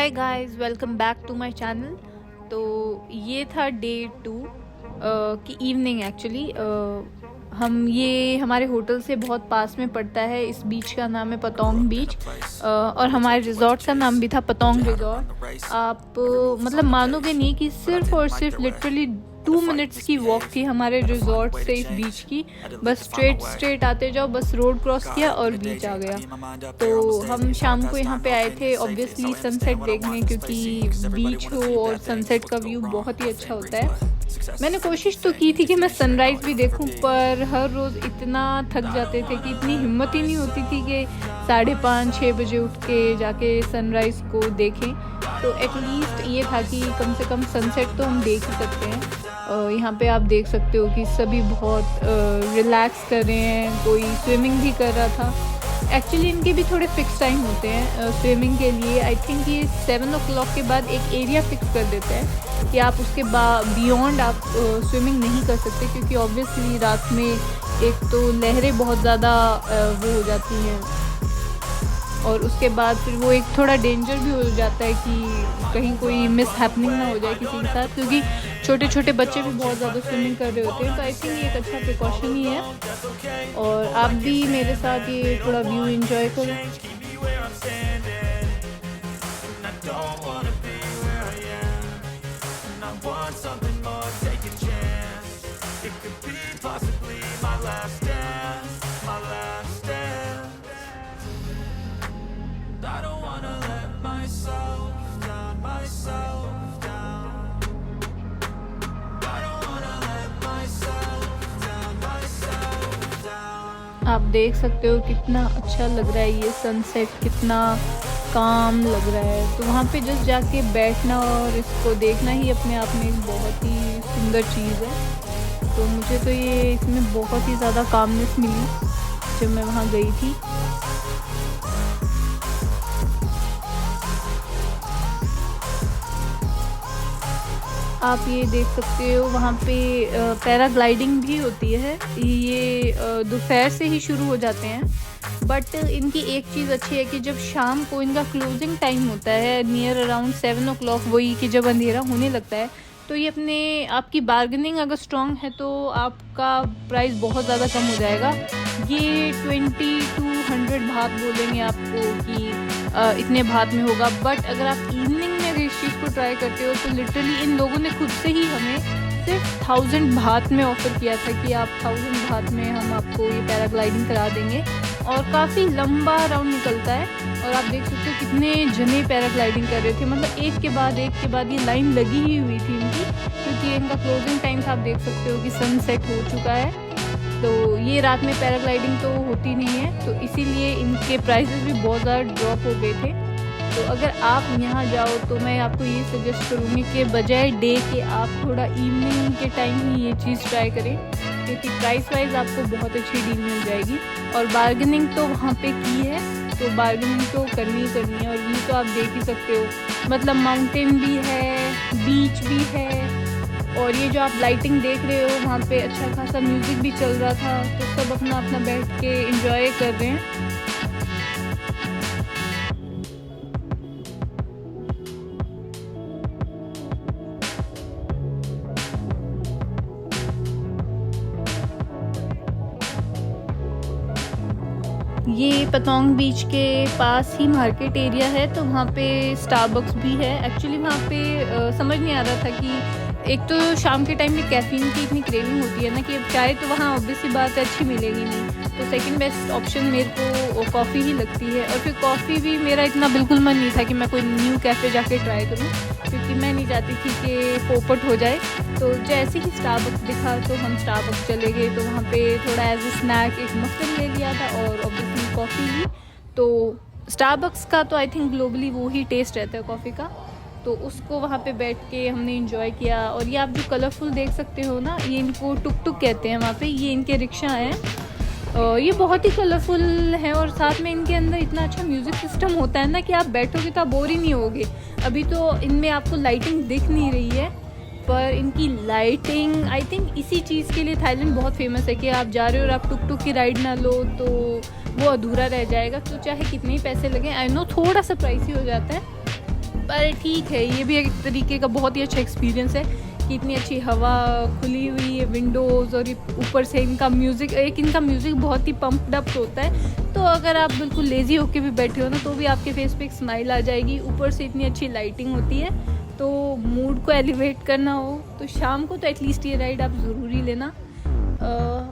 Hi guys, welcome back to my channel. तो ये था डे 2 की इवनिंग। एक्चुअली ये हमारे होटल से बहुत पास में पड़ता है। इस बीच का नाम है पतोंग बीच और हमारे रिजॉर्ट का नाम भी था पतोंग रिजॉर्ट। आप मतलब मानोगे नहीं कि सिर्फ और सिर्फ लिटरली 2 मिनट्स की वॉक थी हमारे रिजॉर्ट से इस बीच की। बस स्ट्रेट आते जाओ, बस रोड क्रॉस किया और बीच आ गया। तो हम शाम को यहाँ पे आए थे ऑब्वियसली सनसेट देखने, क्योंकि बीच हो और सनसेट का व्यू बहुत ही अच्छा होता है। मैंने कोशिश तो की थी कि मैं सनराइज़ भी देखूं, पर हर रोज़ इतना थक जाते थे कि इतनी हिम्मत ही नहीं होती थी कि 5:30-6 बजे उठ के जाके सनराइज़ को देखें। तो एटलीस्ट ये था कि कम से कम सनसेट तो हम देख ही सकते हैं। यहाँ पे आप देख सकते हो कि सभी बहुत रिलैक्स कर रहे हैं, कोई स्विमिंग भी कर रहा था। एक्चुअली इनके भी थोड़े फिक्स टाइम होते हैं स्विमिंग के लिए। आई थिंक ये 7 o'clock के बाद एक एरिया फिक्स कर देते हैं कि आप उसके बियॉन्ड आप स्विमिंग नहीं कर सकते, क्योंकि ऑब्वियसली रात में एक तो लहरें बहुत ज़्यादा वो हो जाती हैं, और उसके बाद फिर वो एक थोड़ा डेंजर भी हो जाता है कि कहीं कोई मिस हैपनिंग ना हो जाए किसी के साथ, क्योंकि छोटे छोटे बच्चे भी बहुत ज़्यादा स्विमिंग कर रहे होते हैं। तो आई थिंक ये एक अच्छा प्रिकॉशन ही है, और आप भी मेरे साथ ये थोड़ा व्यू एंजॉय करो। आप देख सकते हो कितना अच्छा लग रहा है ये सनसेट, कितना काम लग रहा है। तो वहाँ पे जस्ट जाके बैठना और इसको देखना ही अपने आप में एक बहुत ही सुंदर चीज़ है। तो मुझे तो ये इसमें बहुत ही ज़्यादा कामनेस मिली जब मैं वहाँ गई थी। आप ये देख सकते हो वहाँ पे पैराग्लाइडिंग भी होती है। ये दोपहर से ही शुरू हो जाते हैं, बट इनकी एक चीज़ अच्छी है कि जब शाम को इनका क्लोजिंग टाइम होता है नियर अराउंड 7 o'clock, वही कि जब अंधेरा होने लगता है, तो ये आपकी बार्गेनिंग अगर स्ट्रॉन्ग है तो आपका प्राइस बहुत ज़्यादा कम हो जाएगा। ये 20 to 100 भात बोलेंगे आपको कि इतने भात में होगा, बट अगर आप इवनिंग में अगर इस चीज़ को ट्राई करते हो तो लिटरली इन लोगों ने खुद से ही हमें सिर्फ 1000 भात में ऑफ़र किया था कि आप 1000 भात में हम आपको ये पैराग्लाइडिंग करा देंगे। और काफ़ी लंबा राउंड निकलता है, और आप देख सकते हो कितने जने पैराग्लाइडिंग कर रहे थे। मतलब एक के बाद ये लाइन लगी ही हुई थी इनकी, क्योंकि इनका क्लोजिंग टाइम था। आप देख सकते हो कि सनसेट हो चुका है, तो ये रात में पैराग्लाइडिंग तो होती नहीं है, तो इसीलिए इनके प्राइसेस भी बहुत ज़्यादा ड्रॉप हो गए थे। तो अगर आप यहाँ जाओ तो मैं आपको ये सजेस्ट करूँगी कि बजाय डे के आप थोड़ा इवनिंग के टाइम ही ये चीज़ ट्राई करें, क्योंकि प्राइस वाइज आपको बहुत अच्छी डील मिल जाएगी। और बार्गेनिंग तो वहाँ पे की है, तो बार्गेनिंग तो करनी ही करनी है। और व्यू तो आप देख ही सकते हो, मतलब माउंटेन भी है, बीच भी है, और ये जो आप लाइटिंग देख रहे हो वहाँ पे अच्छा खासा म्यूज़िक भी चल रहा था। तो सब अपना अपना बैठ के एंजॉय कर रहे हैं। ये पतोंग बीच के पास ही मार्केट एरिया है, तो वहाँ पे स्टारबक्स भी है। एक्चुअली वहाँ पे समझ नहीं आ रहा था कि एक तो शाम के टाइम में कैफ़ीन की इतनी क्रेविंग होती है ना कि अब चाय तो वहाँ ऑब्वियसली बात है अच्छी मिलेगी नहीं, तो सेकंड बेस्ट ऑप्शन मेरे को कॉफ़ी ही लगती है। और फिर कॉफ़ी भी मेरा इतना बिल्कुल मन नहीं था कि मैं कोई न्यू कैफ़े जाके ट्राई करूँ, क्योंकि मैं नहीं चाहती थी कि पोपट हो जाए। तो जैसे ही स्टारबक्स दिखा तो हम स्टारबक्स चले गए। तो वहाँ पे थोड़ा एज ए स्नैक एक मफ़िन ले लिया था, और ऑब्वियसली कॉफ़ी ली। तो स्टारबक्स का तो आई थिंक ग्लोबली वो ही टेस्ट रहता है कॉफ़ी का, तो उसको वहाँ पे बैठ के हमने एंजॉय किया। और ये आप जो कलरफुल देख सकते हो ना, ये इनको टुक टुक कहते हैं वहाँ पे, ये इनके रिक्शा हैं। ये बहुत ही कलरफुल है, और साथ में इनके अंदर इतना अच्छा म्यूज़िक सिस्टम होता है ना कि आप बैठोगे तो आप बोर ही नहीं होगे। अभी तो इनमें आपको लाइटिंग दिख नहीं रही है, पर इनकी लाइटिंग आई थिंक इसी चीज़ के लिए थाईलैंड बहुत फेमस है कि आप जा रहे हो और आप टुक टुक की राइड ना लो तो वो अधूरा रह जाएगा। तो चाहे कितने ही पैसे लगें, आई नो थोड़ा सा प्राइसी हो जाता है, पर ठीक है, ये भी एक तरीके का बहुत ही अच्छा एक्सपीरियंस है कि इतनी अच्छी हवा खुली हुई है, विंडोज़, और ऊपर से इनका म्यूज़िक बहुत ही पम्प्ड अप होता है। तो अगर आप बिल्कुल लेज़ी होके भी बैठे हो ना, तो भी आपके फेस पे एक स्माइल आ जाएगी। ऊपर से इतनी अच्छी लाइटिंग होती है, तो मूड को एलिवेट करना हो तो शाम को तो एटलीस्ट ये राइड आप ज़रूरी लेना।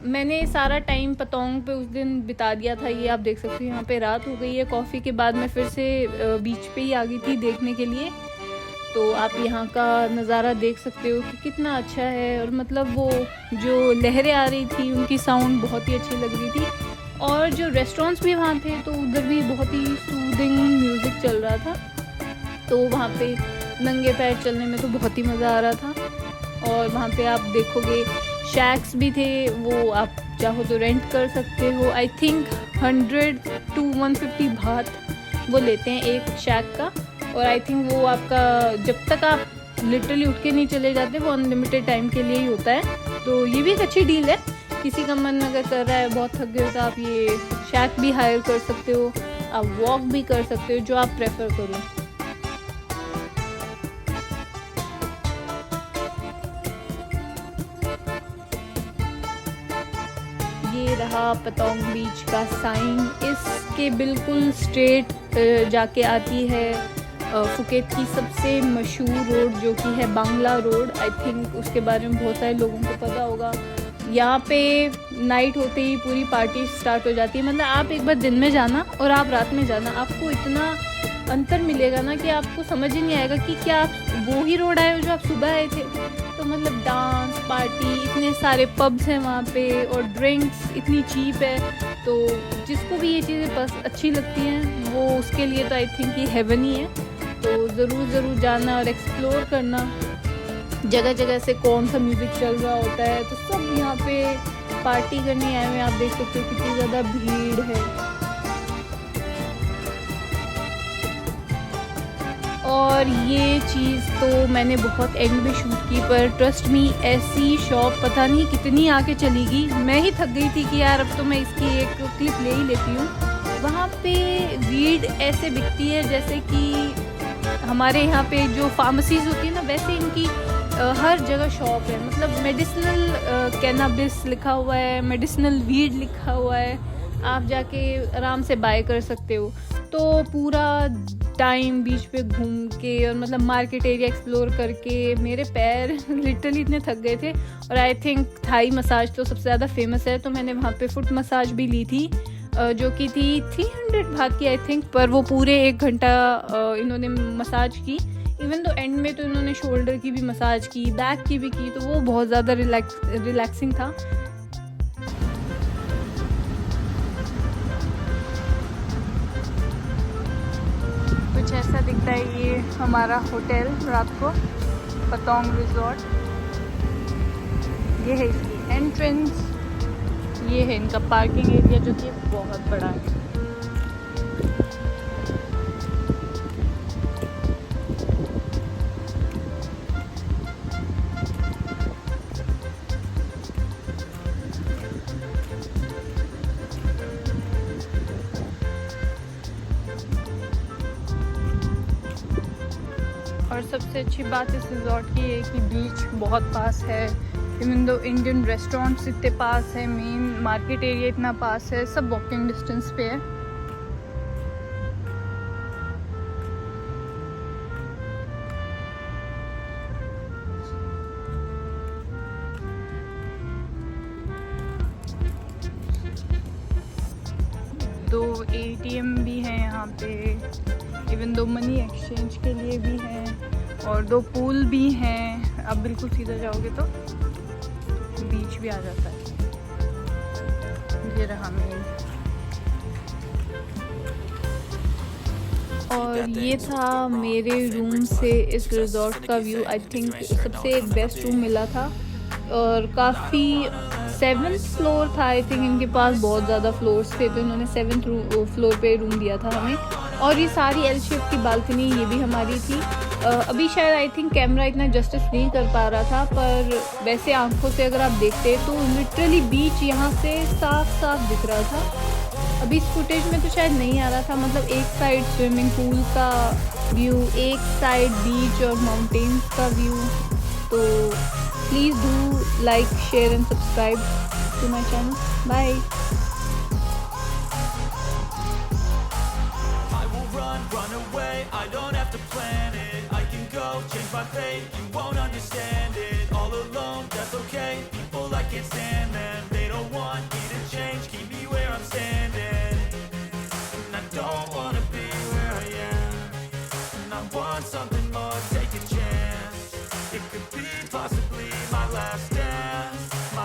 मैंने सारा टाइम पतोंग पे उस दिन बिता दिया था। ये आप देख सकते हो, यहाँ पे रात हो गई है। कॉफ़ी के बाद मैं फिर से बीच पे ही आ गई थी देखने के लिए। तो आप यहाँ का नज़ारा देख सकते हो कि कितना अच्छा है, और मतलब वो जो लहरें आ रही थी उनकी साउंड बहुत ही अच्छी लग रही थी। और जो रेस्टोरेंट्स भी वहाँ थे, तो उधर भी बहुत ही सूदिंग म्यूज़िक चल रहा था। तो वहाँ पे नंगे पैर चलने में तो बहुत ही मज़ा आ रहा था। और वहाँ पे आप देखोगे शैक्स भी थे, वो आप चाहो तो रेंट कर सकते हो। आई थिंक 100 to 150 बात वो लेते हैं एक शैक का। और आई थिंक वो आपका जब तक आप लिटरली उठ के नहीं चले जाते, वो अनलिमिटेड टाइम के लिए ही होता है। तो ये भी एक अच्छी डील है। किसी का मन अगर कर रहा है, बहुत थक गए हो, तो आप ये शैक भी हायर कर सकते हो, आप वॉक भी कर सकते हो, जो आप प्रेफर करो। ये रहा पतोंग बीच का साइन। इसके बिल्कुल स्ट्रेट जाके आती है फुकेत की सबसे मशहूर रोड, जो कि है बांग्ला रोड। आई थिंक उसके बारे में बहुत सारे लोगों को पता होगा। यहाँ पे नाइट होते ही पूरी पार्टी स्टार्ट हो जाती है। मतलब आप एक बार दिन में जाना और आप रात में जाना, आपको इतना अंतर मिलेगा ना कि आपको समझ ही नहीं आएगा कि क्या आप वो ही रोड आए हो जो आप सुबह आए थे। तो मतलब डांस पार्टी, इतने सारे पब्स हैं वहाँ पे, और ड्रिंक्स इतनी चीप है। तो जिसको भी ये चीज़ें अच्छी लगती हैं, वो उसके लिए तो आई थिंक ये हेवन ही है। तो ज़रूर जाना और एक्सप्लोर करना जगह जगह से कौन सा म्यूज़िक चल रहा होता है। तो सब यहाँ पे पार्टी करने आए हुए, आप देख सकते हो कितनी ज़्यादा भीड़ है। और ये चीज़ तो मैंने बहुत एंड में शूट की, पर ट्रस्ट मी, ऐसी शॉप पता नहीं कितनी आके चलेगी। मैं ही थक गई थी कि यार अब तो मैं इसकी एक क्लिप ले ही लेती हूँ। वहाँ पे वीड ऐसे बिकती है जैसे कि हमारे यहाँ पे जो फार्मेसीज़ होती है ना, वैसे इनकी हर जगह शॉप है। मतलब मेडिसिनल कैनाबिस लिखा हुआ है, मेडिसिनल वीड लिखा हुआ है, आप जाके आराम से बाय कर सकते हो। तो पूरा टाइम बीच पे घूम के और मतलब मार्केट एरिया एक्सप्लोर करके मेरे पैर लिटरली इतने थक गए थे। और आई थिंक थाई मसाज तो सबसे ज़्यादा फेमस है, तो मैंने वहाँ पे फुट मसाज भी ली थी, जो कि थी 300 बात की आई थिंक। पर वो पूरे 1 घंटा इन्होंने मसाज की। इवन तो एंड में तो इन्होंने शोल्डर की भी मसाज की, बैक की भी की, तो वो बहुत ज़्यादा रिलैक्सिंग था। कुछ ऐसा दिखता है ये हमारा होटल रात को, पतोंग रिजॉर्ट। ये है इसकी एंट्रेंस, ये है इनका पार्किंग एरिया, जो कि बहुत बड़ा है। और सबसे अच्छी बात इस रिजॉर्ट की है कि बीच बहुत पास है। इवन दो इंडियन रेस्टोरेंट्स इतने पास है, मेन मार्केट एरिया इतना पास है, सब वॉकिंग डिस्टेंस पे है। दो ATM भी हैं यहाँ पे, इवन दो मनी एक्सचेंज के लिए भी हैं, और 2 पूल भी हैं। अब बिल्कुल सीधा जाओगे तो बीच भी आ जाता है। ये रहा मेन। और ये था मेरे रूम से इस रिजॉर्ट का व्यू। आई थिंक सबसे बेस्ट रूम मिला था, और काफ़ी 7th फ्लोर था आई थिंक। इनके पास बहुत ज़्यादा फ्लोर्स थे, तो इन्होंने 7th फ्लोर पे रूम दिया था हमें। और ये सारी L शेप की बालकनी ये भी हमारी थी। अभी शायद आई थिंक कैमरा इतना जस्टिस नहीं कर पा रहा था, पर वैसे आंखों से अगर आप देखते तो लिटरली बीच यहाँ से साफ साफ दिख रहा था। अभी इस फुटेज में तो शायद नहीं आ रहा था, मतलब एक साइड स्विमिंग पूल का व्यू, एक साइड बीच और माउंटेन्स का व्यू। तो please do like, share and subscribe to my channel. Bye. Run away, I don't have to plan it. I can go, change my fate, you won't understand it. All alone, that's okay, people I can't stand them.